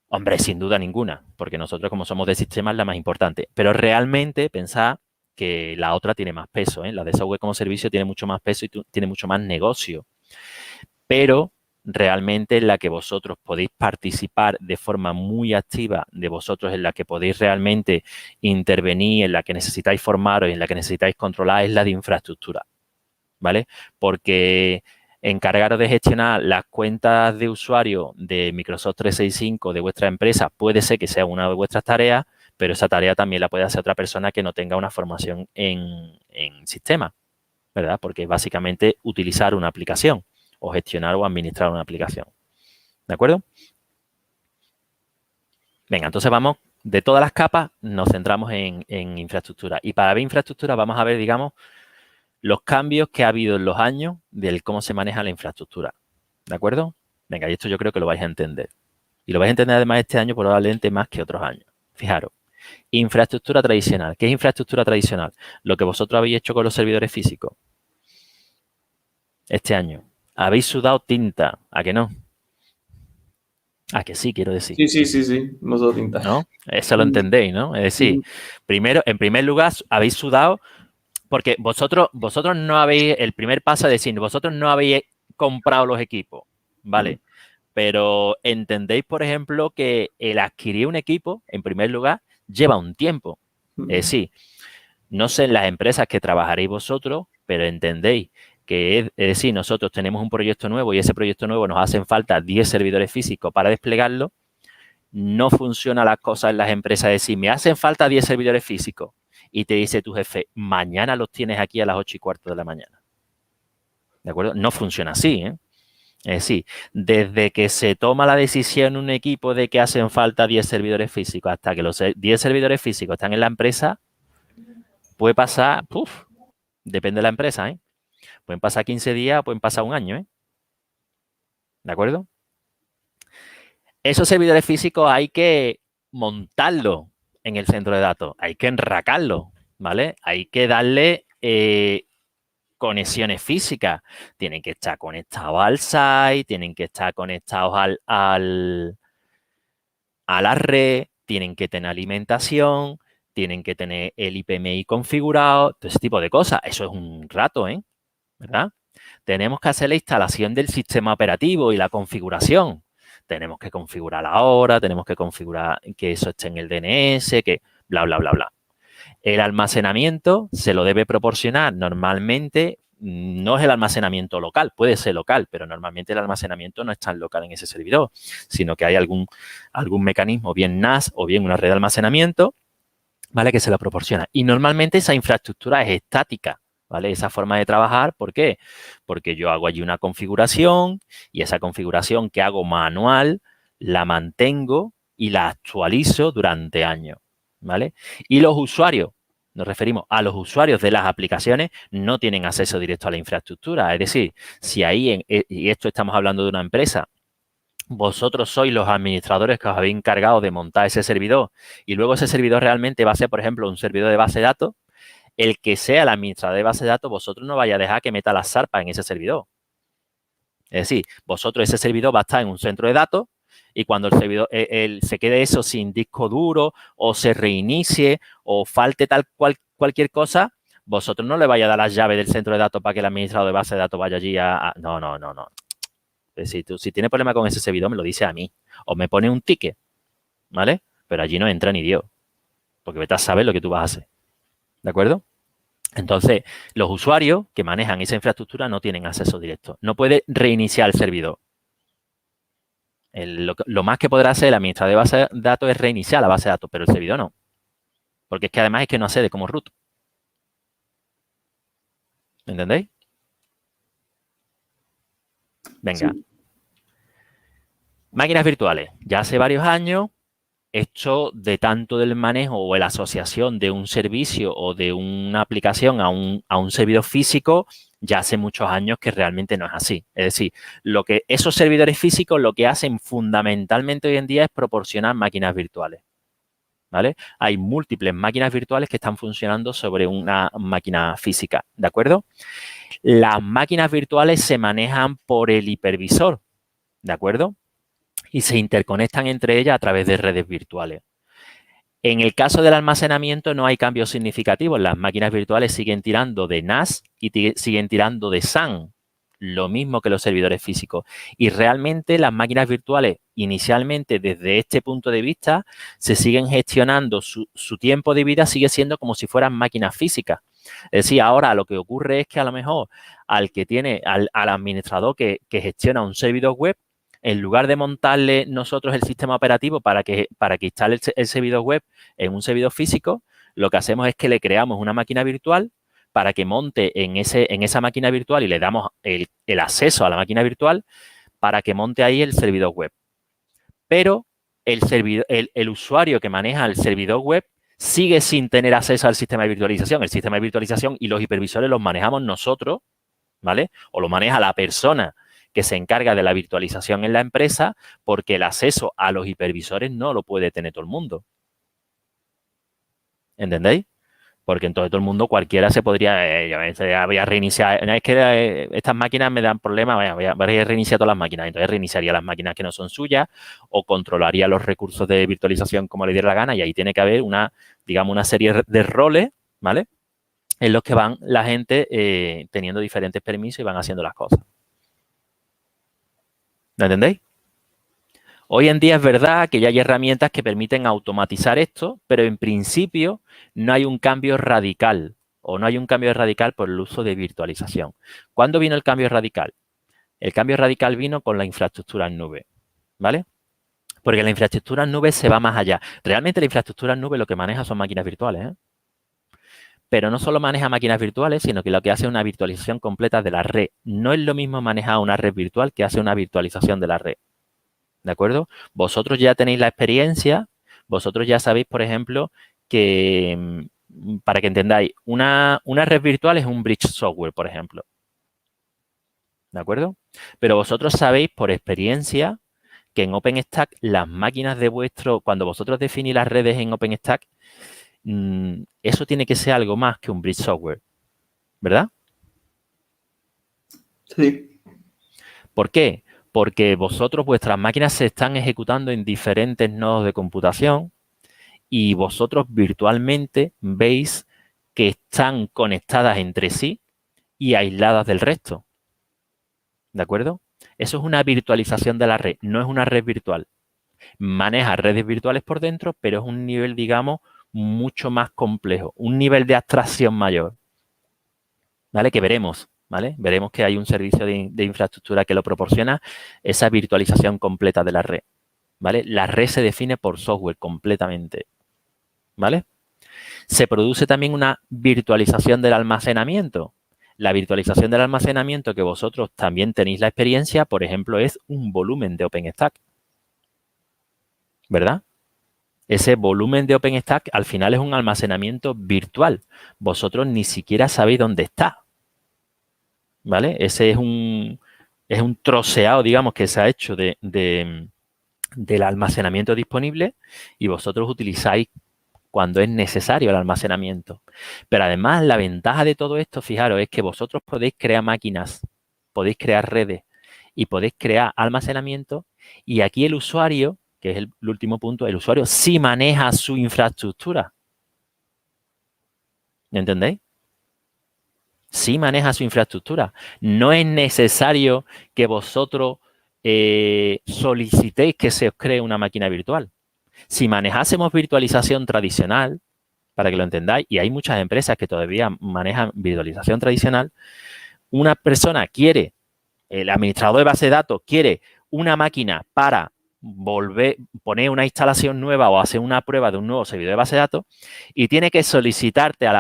Hombre, sin duda ninguna, porque nosotros como somos de sistemas es la más importante. Pero realmente pensad que la otra tiene más peso, ¿eh? La de software como servicio tiene mucho más peso y tiene mucho más negocio. Pero realmente en la que vosotros podéis participar de forma muy activa, de vosotros en la que podéis realmente intervenir, en la que necesitáis formaros y en la que necesitáis controlar es la de infraestructura, ¿vale? Porque encargaros de gestionar las cuentas de usuario de Microsoft 365 de vuestra empresa puede ser que sea una de vuestras tareas, pero esa tarea también la puede hacer otra persona que no tenga una formación en sistema, ¿verdad? Porque es básicamente utilizar una aplicación o gestionar o administrar una aplicación. ¿De acuerdo? Venga, entonces vamos, de todas las capas nos centramos en infraestructura. Y para ver infraestructura vamos a ver, digamos, los cambios que ha habido en los años del cómo se maneja la infraestructura. ¿De acuerdo? Venga, y esto yo creo que lo vais a entender. Y lo vais a entender además este año probablemente más que otros años. Fijaros, infraestructura tradicional. ¿Qué es infraestructura tradicional? Lo que vosotros habéis hecho con los servidores físicos este año. Habéis sudado tinta, ¿a que no? ¿A que sí, quiero decir? Sí. No solo tinta. ¿No? Eso lo entendéis, ¿no? Es decir, primero, en primer lugar, habéis sudado porque vosotros no habéis, el primer paso es decir, vosotros no habéis comprado los equipos, ¿vale? Pero entendéis, por ejemplo, que el adquirir un equipo, en primer lugar, lleva un tiempo. Es decir, no sé en las empresas que trabajaréis vosotros, pero entendéis que es decir, nosotros tenemos un proyecto nuevo y ese proyecto nuevo nos hacen falta 10 servidores físicos para desplegarlo. No funciona las cosas en las empresas. Es decir, me hacen falta 10 servidores físicos y te dice tu jefe, mañana los tienes aquí a las 8:15 de la mañana. ¿De acuerdo? No funciona así, ¿eh? Es decir, desde que se toma la decisión en un equipo de que hacen falta 10 servidores físicos hasta que los 10 servidores físicos están en la empresa, puede pasar, depende de la empresa, ¿eh? Pueden pasar 15 días, pueden pasar un año, ¿eh? ¿De acuerdo? Esos servidores físicos hay que montarlos en el centro de datos, hay que enracarlos, ¿vale? Hay que darle conexiones físicas. Tienen que estar conectados al site, tienen que estar conectados a la red, tienen que tener alimentación, tienen que tener el IPMI configurado, todo ese tipo de cosas. Eso es un rato, ¿eh? ¿Verdad? Tenemos que hacer la instalación del sistema operativo y la configuración. Tenemos que configurar la hora, tenemos que configurar que eso esté en el DNS, que bla, bla, bla, bla. El almacenamiento se lo debe proporcionar normalmente, no es el almacenamiento local, puede ser local, pero normalmente el almacenamiento no es tan local en ese servidor, sino que hay algún mecanismo, bien NAS o bien una red de almacenamiento, ¿vale? Que se lo proporciona. Y normalmente esa infraestructura es estática, ¿vale? Esa forma de trabajar, ¿por qué? Porque yo hago allí una configuración y esa configuración que hago manual la mantengo y la actualizo durante años, ¿vale? Y los usuarios, nos referimos a los usuarios de las aplicaciones, no tienen acceso directo a la infraestructura. Es decir, si ahí, y esto estamos hablando de una empresa, vosotros sois los administradores que os habéis encargado de montar ese servidor y luego ese servidor realmente va a ser, por ejemplo, un servidor de base de datos, el que sea el administrador de base de datos, vosotros no vais a dejar que meta las zarpas en ese servidor. Es decir, vosotros ese servidor va a estar en un centro de datos y cuando el servidor se quede eso sin disco duro o se reinicie o falte cualquier cosa, vosotros no le vais a dar las llaves del centro de datos para que el administrador de base de datos vaya allí a... No. Si tiene problema con ese servidor, me lo dice a mí. O me pone un ticket, ¿vale? Pero allí no entra ni Dios. Porque vete a saber lo que tú vas a hacer. ¿De acuerdo? Entonces, los usuarios que manejan esa infraestructura no tienen acceso directo. No puede reiniciar el servidor. Lo más que podrá hacer el administrador de base de datos es reiniciar la base de datos, pero el servidor no. Porque es que además es que no accede como root. ¿Entendéis? Venga. Sí. Máquinas virtuales. Ya hace varios años, esto de tanto del manejo o la asociación de un servicio o de una aplicación a un servidor físico, ya hace muchos años que realmente no es así. Es decir, esos servidores físicos lo que hacen fundamentalmente hoy en día es proporcionar máquinas virtuales. ¿Vale? Hay múltiples máquinas virtuales que están funcionando sobre una máquina física, ¿de acuerdo? Las máquinas virtuales se manejan por el hipervisor, ¿de acuerdo? Y se interconectan entre ellas a través de redes virtuales. En el caso del almacenamiento no hay cambios significativos. Las máquinas virtuales siguen tirando de NAS y siguen tirando de SAN, lo mismo que los servidores físicos. Y realmente las máquinas virtuales, inicialmente, desde este punto de vista, se siguen gestionando, su tiempo de vida sigue siendo como si fueran máquinas físicas. Es decir, ahora lo que ocurre es que a lo mejor al administrador que gestiona un servidor web, en lugar de montarle nosotros el sistema operativo para que instale el servidor web en un servidor físico, lo que hacemos es que le creamos una máquina virtual para que monte en esa máquina virtual y le damos el acceso a la máquina virtual para que monte ahí el servidor web. Pero el usuario que maneja el servidor web sigue sin tener acceso al sistema de virtualización. El sistema de virtualización y los hipervisores los manejamos nosotros, ¿vale? O lo maneja la persona que se encarga de la virtualización en la empresa, porque el acceso a los hipervisores no lo puede tener todo el mundo. ¿Entendéis? Porque entonces todo el mundo, cualquiera se podría, voy a reiniciar, es que estas máquinas me dan problemas, voy a reiniciar todas las máquinas, entonces reiniciaría las máquinas que no son suyas o controlaría los recursos de virtualización como le diera la gana, y ahí tiene que haber una serie de roles, ¿vale? En los que van la gente teniendo diferentes permisos y van haciendo las cosas. ¿Lo entendéis? Hoy en día es verdad que ya hay herramientas que permiten automatizar esto, pero en principio no hay un cambio radical o no hay un cambio radical por el uso de virtualización. ¿Cuándo vino el cambio radical? El cambio radical vino con la infraestructura en nube, ¿vale? Porque la infraestructura en nube se va más allá. Realmente la infraestructura en nube lo que maneja son máquinas virtuales, ¿eh? Pero no solo maneja máquinas virtuales, sino que lo que hace es una virtualización completa de la red. No es lo mismo manejar una red virtual que hacer una virtualización de la red. ¿De acuerdo? Vosotros ya tenéis la experiencia, vosotros ya sabéis, por ejemplo, que, para que entendáis, una red virtual es un bridge software, por ejemplo. ¿De acuerdo? Pero vosotros sabéis por experiencia que en OpenStack las máquinas cuando vosotros definís las redes en OpenStack, eso tiene que ser algo más que un bridge software, ¿verdad? Sí. ¿Por qué? Porque vuestras máquinas se están ejecutando en diferentes nodos de computación y vosotros virtualmente veis que están conectadas entre sí y aisladas del resto. ¿De acuerdo? Eso es una virtualización de la red, no es una red virtual. Maneja redes virtuales por dentro, pero es un nivel, digamos, mucho más complejo, un nivel de abstracción mayor, ¿vale? Que veremos, ¿vale? Veremos que hay un servicio de infraestructura que lo proporciona, esa virtualización completa de la red, ¿vale? La red se define por software completamente, ¿vale? Se produce también una virtualización del almacenamiento. La virtualización del almacenamiento, que vosotros también tenéis la experiencia, por ejemplo, es un volumen de OpenStack, ¿verdad? Ese volumen de OpenStack al final es un almacenamiento virtual. Vosotros ni siquiera sabéis dónde está, ¿vale? Ese es un troceado, digamos, que se ha hecho del almacenamiento disponible y vosotros utilizáis cuando es necesario el almacenamiento. Pero además la ventaja de todo esto, fijaros, es que vosotros podéis crear máquinas, podéis crear redes y podéis crear almacenamiento, y aquí el usuario, que es el último punto, el usuario sí maneja su infraestructura. ¿Entendéis? Sí maneja su infraestructura. No es necesario que vosotros solicitéis que se os cree una máquina virtual. Si manejásemos virtualización tradicional, para que lo entendáis, y hay muchas empresas que todavía manejan virtualización tradicional, una persona quiere, el administrador de base de datos quiere una máquina para poner una instalación nueva o hacer una prueba de un nuevo servidor de base de datos y tiene que solicitar a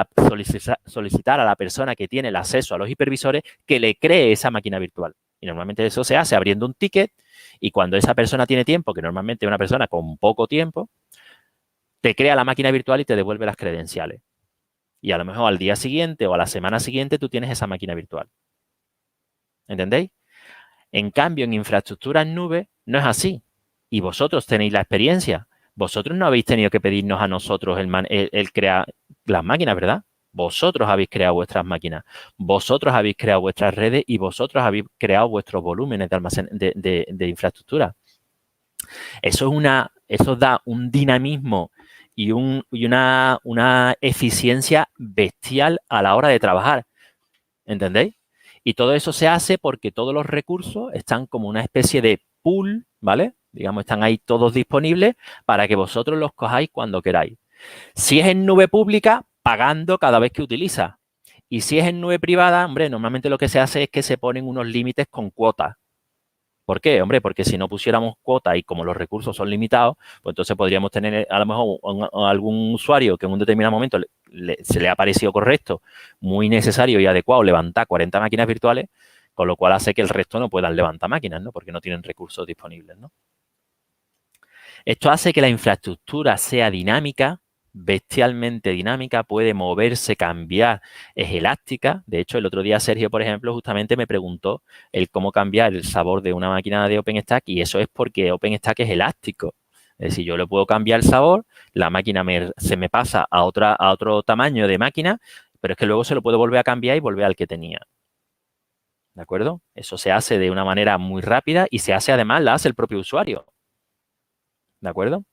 la persona que tiene el acceso a los hipervisores que le cree esa máquina virtual. Y normalmente eso se hace abriendo un ticket y cuando esa persona tiene tiempo, que normalmente es una persona con poco tiempo, te crea la máquina virtual y te devuelve las credenciales. Y a lo mejor al día siguiente o a la semana siguiente tú tienes esa máquina virtual. ¿Entendéis? En cambio, en infraestructura en nube no es así. Y vosotros tenéis la experiencia. Vosotros no habéis tenido que pedirnos a nosotros el crear las máquinas, ¿verdad? Vosotros habéis creado vuestras máquinas. Vosotros habéis creado vuestras redes y vosotros habéis creado vuestros volúmenes de almacén de infraestructura. Eso da un dinamismo y una eficiencia bestial a la hora de trabajar. ¿Entendéis? Y todo eso se hace porque todos los recursos están como una especie de pool, ¿vale? Digamos, están ahí todos disponibles para que vosotros los cojáis cuando queráis. Si es en nube pública, pagando cada vez que utiliza. Y si es en nube privada, hombre, normalmente lo que se hace es que se ponen unos límites con cuotas. ¿Por qué? Hombre, porque si no pusiéramos cuotas y como los recursos son limitados, pues entonces podríamos tener a lo mejor algún usuario que en un determinado momento se le ha parecido correcto, muy necesario y adecuado levantar 40 máquinas virtuales, con lo cual hace que el resto no puedan levantar máquinas, ¿no? Porque no tienen recursos disponibles, ¿no? Esto hace que la infraestructura sea dinámica, bestialmente dinámica, puede moverse, cambiar, es elástica. De hecho, el otro día Sergio, por ejemplo, justamente me preguntó el cómo cambiar el sabor de una máquina de OpenStack y eso es porque OpenStack es elástico. Es decir, yo le puedo cambiar el sabor, la máquina se me pasa a otro tamaño de máquina, pero es que luego se lo puedo volver a cambiar y volver al que tenía. ¿De acuerdo? Eso se hace de una manera muy rápida y se hace además, la hace el propio usuario. ¿De acuerdo?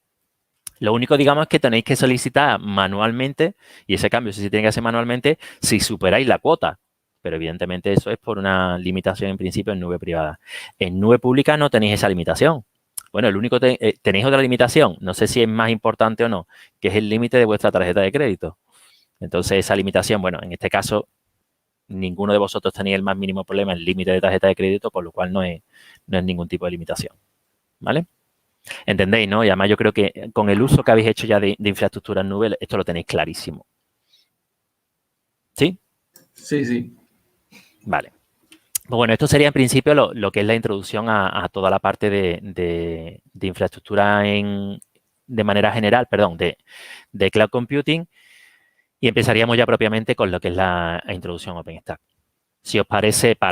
Lo único, digamos, es que tenéis que solicitar manualmente, y ese cambio sí se tiene que hacer manualmente, si superáis la cuota. Pero evidentemente eso es por una limitación en principio en nube privada. En nube pública no tenéis esa limitación. Bueno, el único tenéis otra limitación, no sé si es más importante o no, que es el límite de vuestra tarjeta de crédito. Entonces, esa limitación, bueno, en este caso, ninguno de vosotros tenéis el más mínimo problema en el límite de tarjeta de crédito, por lo cual no es ningún tipo de limitación. ¿Vale? ¿Entendéis, no? Y además yo creo que con el uso que habéis hecho ya de infraestructura en nube, esto lo tenéis clarísimo. ¿Sí? Sí, sí. Vale. Pues bueno, esto sería en principio lo que es la introducción a toda la parte de infraestructura de manera general, perdón, de cloud computing y empezaríamos ya propiamente con lo que es la introducción a OpenStack. Si os parece, para